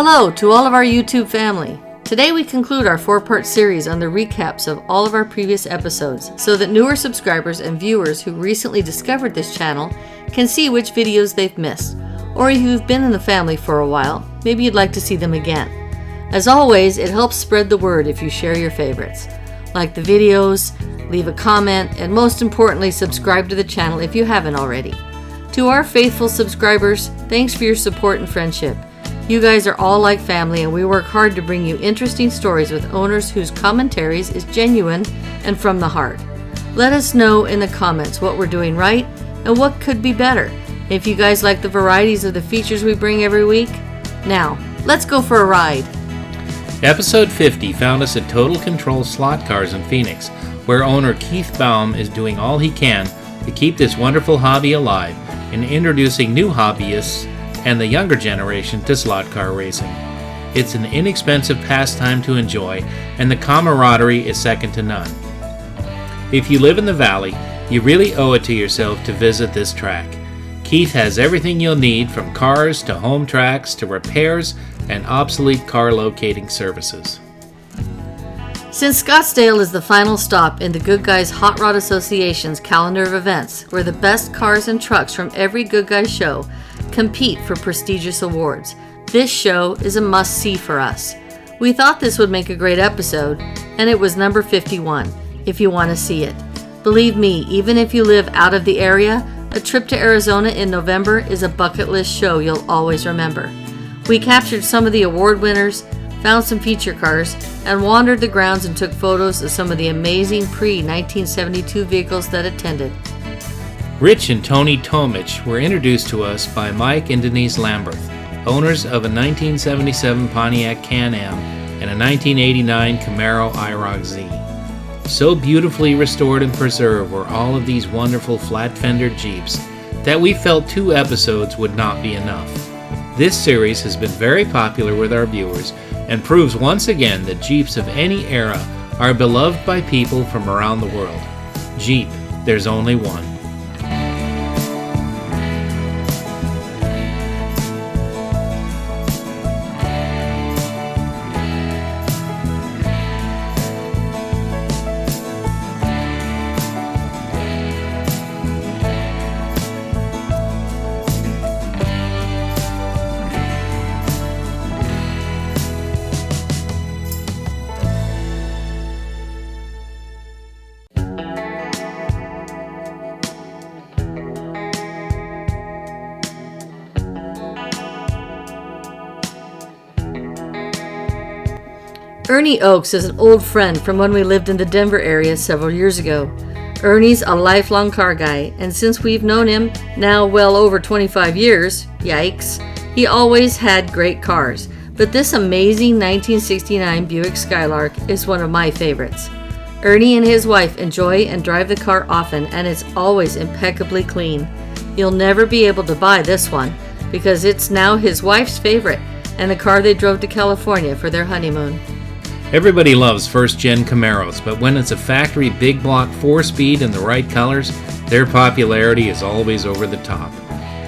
Hello to all of our YouTube family. Today we conclude our 4-part series on the recaps of all of our previous episodes so that newer subscribers and viewers who recently discovered this channel can see which videos they've missed. Or if you've been in the family for a while, maybe you'd like to see them again. As always, it helps spread the word if you share your favorites. Like the videos, leave a comment, and most importantly, subscribe to the channel if you haven't already. To our faithful subscribers, thanks for your support and friendship. You guys are all like family, and we work hard to bring you interesting stories with owners whose commentaries is genuine and from the heart. Let us know in the comments what we're doing right and what could be better. If you guys like the varieties of the features we bring every week, now let's go for a ride. Episode 50 found us at Total Control Slot Cars in Phoenix, where owner Keith Baum is doing all he can to keep this wonderful hobby alive and introducing new hobbyists and the younger generation to slot car racing. It's an inexpensive pastime to enjoy, and the camaraderie is second to none. If you live in the valley, you really owe it to yourself to visit this track. Keith has everything you'll need, from cars to home tracks to repairs and obsolete car locating services. Since Scottsdale is the final stop in the Good Guys Hot Rod Association's calendar of events, where the best cars and trucks from every Good Guys show compete for prestigious awards, this show is a must-see for us. We thought this would make a great episode, and it was number 51, if you want to see it. Believe me, even if you live out of the area, a trip to Arizona in November is a bucket list show you'll always remember. We captured some of the award winners, found some feature cars, and wandered the grounds and took photos of some of the amazing pre-1972 vehicles that attended. Rich and Tony Tomich were introduced to us by Mike and Denise Lamberth, owners of a 1977 Pontiac Can-Am and a 1989 Camaro IROC Z. So beautifully restored and preserved were all of these wonderful flat-fendered Jeeps that we felt 2 episodes would not be enough. This series has been very popular with our viewers and proves once again that Jeeps of any era are beloved by people from around the world. Jeep, there's only one. Ernie Oakes is an old friend from when we lived in the Denver area several years ago. Ernie's a lifelong car guy, and since we've known him now well over 25 years, yikes, he always had great cars. But this amazing 1969 Buick Skylark is one of my favorites. Ernie and his wife enjoy and drive the car often, and it's always impeccably clean. You'll never be able to buy this one because it's now his wife's favorite and the car they drove to California for their honeymoon. Everybody loves first-gen Camaros, but when it's a factory big block 4-speed in the right colors, their popularity is always over the top.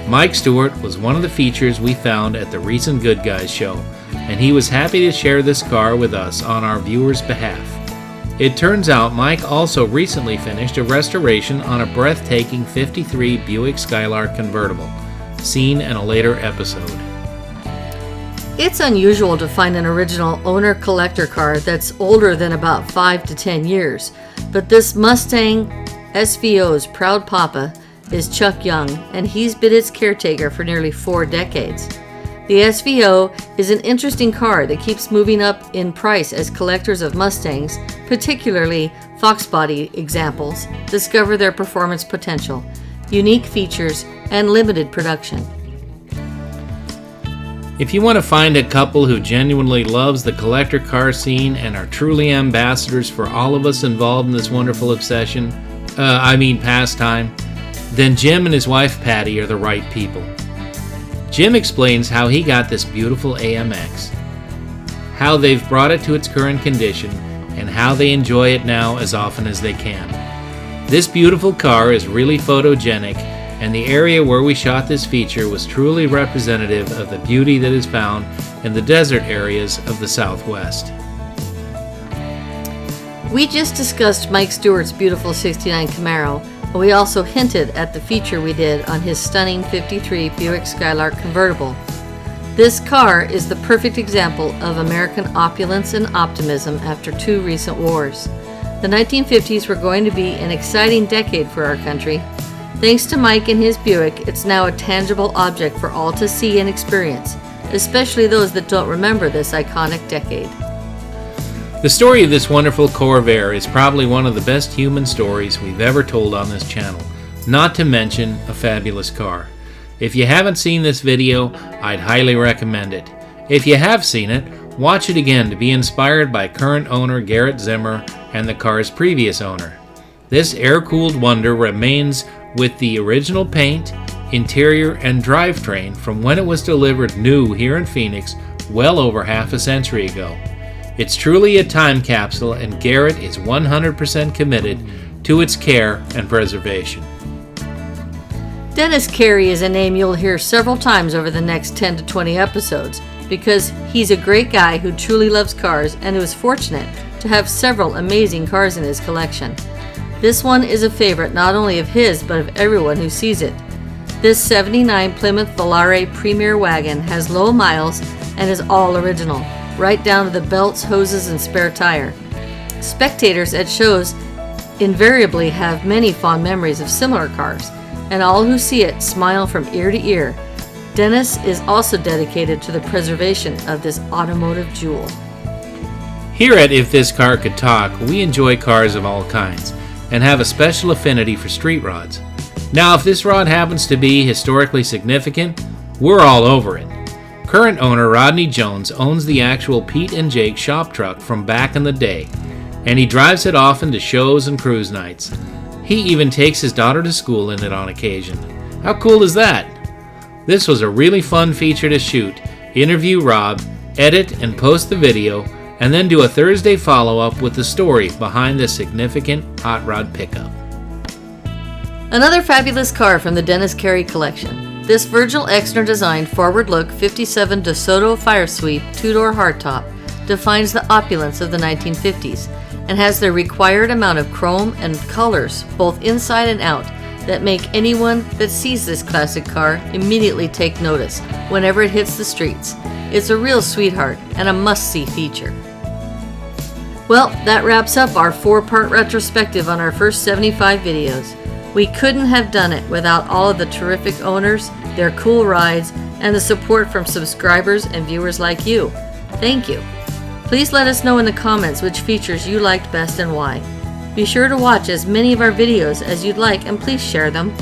Mike Stewart was one of the features we found at the recent Good Guys show, and he was happy to share this car with us on our viewers' behalf. It turns out Mike also recently finished a restoration on a breathtaking 53 Buick Skylark convertible, seen in a later episode. It's unusual to find an original owner collector car that's older than about 5 to 10 years, but this Mustang SVO's proud papa is Chuck Young, and he's been its caretaker for nearly 4 decades. The SVO is an interesting car that keeps moving up in price as collectors of Mustangs, particularly Fox body examples, discover their performance potential, unique features, and limited production. If you want to find a couple who genuinely loves the collector car scene and are truly ambassadors for all of us involved in this wonderful pastime, then Jim and his wife Patty are the right people. Jim explains how he got this beautiful AMX, how they've brought it to its current condition, and how they enjoy it now as often as they can. This beautiful car is really photogenic, and the area where we shot this feature was truly representative of the beauty that is found in the desert areas of the Southwest. We just discussed Mike Stewart's beautiful 69 Camaro, and we also hinted at the feature we did on his stunning 53 Buick Skylark convertible. This car is the perfect example of American opulence and optimism after 2 recent wars. The 1950s were going to be an exciting decade for our country. Thanks to Mike and his Buick, it's now a tangible object for all to see and experience, especially those that don't remember this iconic decade. The story of this wonderful Corvair is probably one of the best human stories we've ever told on this channel, not to mention a fabulous car. If you haven't seen this video, I'd highly recommend it. If you have seen it, watch it again to be inspired by current owner Garrett Zimmer and the car's previous owner. This air-cooled wonder remains with the original paint, interior, and drivetrain from when it was delivered new here in Phoenix well over half a century ago. It's truly a time capsule, and Garrett is 100% committed to its care and preservation. Dennis Carey is a name you'll hear several times over the next 10 to 20 episodes because he's a great guy who truly loves cars and who is fortunate to have several amazing cars in his collection. This one is a favorite not only of his but of everyone who sees it. This 79 Plymouth Volare Premier Wagon has low miles and is all original, right down to the belts, hoses, and spare tire. Spectators at shows invariably have many fond memories of similar cars, and all who see it smile from ear to ear. Dennis is also dedicated to the preservation of this automotive jewel. Here at If This Car Could Talk, we enjoy cars of all kinds and have a special affinity for street rods. Now, if this rod happens to be historically significant, we're all over it. Current owner Rodney Jones owns the actual Pete and Jake shop truck from back in the day, and he drives it often to shows and cruise nights. He even takes his daughter to school in it on occasion. How cool is that? This was a really fun feature to shoot, interview Rob, edit and post the video, and then do a Thursday follow-up with the story behind this significant hot rod pickup. Another fabulous car from the Dennis Carey collection. This Virgil Exner-designed forward-look 57 DeSoto Firesweep 2-door hardtop defines the opulence of the 1950s and has the required amount of chrome and colors, both inside and out, that make anyone that sees this classic car immediately take notice whenever it hits the streets. It's a real sweetheart and a must-see feature. Well, that wraps up our 4-part retrospective on our first 75 videos. We couldn't have done it without all of the terrific owners, their cool rides, and the support from subscribers and viewers like you. Thank you. Please let us know in the comments which features you liked best and why. Be sure to watch as many of our videos as you'd like and please share them.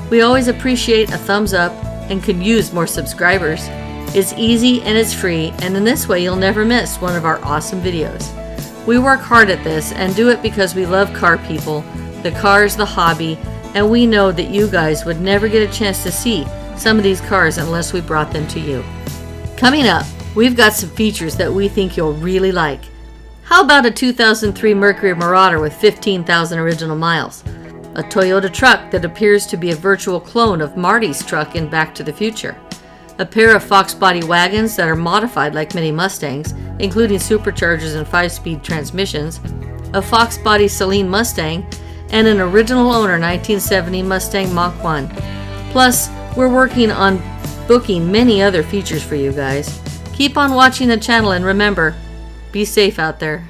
We always appreciate a thumbs up and could use more subscribers. It's easy and it's free, and in this way you'll never miss one of our awesome videos. We work hard at this and do it because we love car people, the cars, the hobby, and we know that you guys would never get a chance to see some of these cars unless we brought them to you. Coming up, we've got some features that we think you'll really like. How about a 2003 Mercury Marauder with 15,000 original miles? A Toyota truck that appears to be a virtual clone of Marty's truck in Back to the Future. A pair of Fox body wagons that are modified like mini Mustangs, including superchargers and 5-speed transmissions. A Fox body Celine Mustang, and an original owner 1970 Mustang Mach 1. Plus, we're working on booking many other features for you guys. Keep on watching the channel and remember, be safe out there.